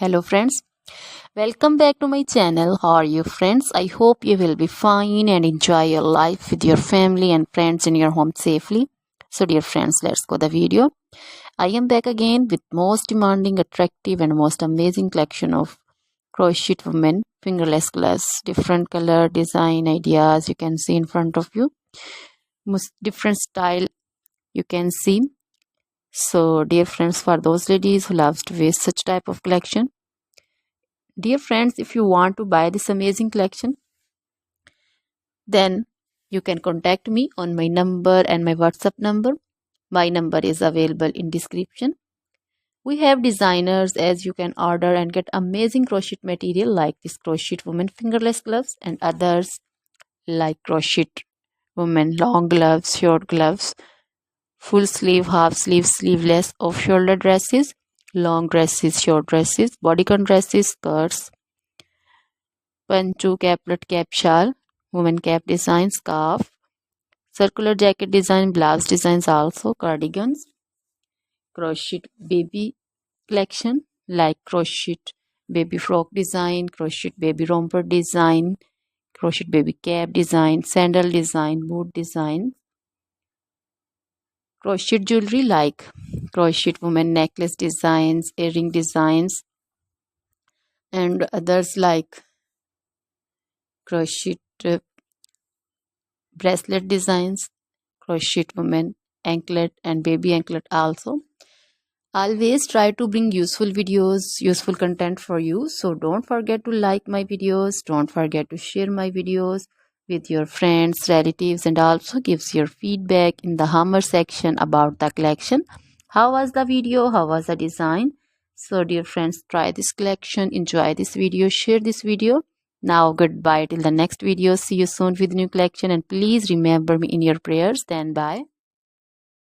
Hello friends, welcome back to my channel. How are you friends? I hope you will be fine and enjoy your life with your family and friends in your home safely. So dear friends, let's go the video. I am back again with most demanding, attractive and most amazing collection of crochet women fingerless gloves. Different color, design, ideas you can see in front of you. Most different style you can see. So dear friends, for those ladies who loves to wear such type of collection, dear friends, if you want to buy this amazing collection, then you can contact me on my number and my WhatsApp number. My number is available in description. We have designers as you can order and get amazing crochet material like this crochet woman fingerless gloves and others like crochet woman long gloves, short gloves, full sleeve, half sleeve, sleeveless, off shoulder dresses, long dresses, short dresses, bodycon dresses, skirts, panchu, caplet, cap shawl, woman cap design, scarf, circular jacket design, blouse designs also, cardigans, crochet baby collection like crochet baby frock design, crochet baby romper design, crochet baby cap design, sandal design, boot design, crochet jewelry like crochet woman necklace designs, earring designs, and others like crochet bracelet designs, crochet woman anklet and baby anklet also. Always try to bring useful videos, useful content for you. So don't forget to like my videos, don't forget to share my videos with your friends, relatives, and also gives your feedback in the hammer section about the collection. How was the video? How was the design? So dear friends, try this collection, enjoy this video, share this video. Now goodbye till the next video. See you soon with new collection and please remember me in your prayers. Then bye.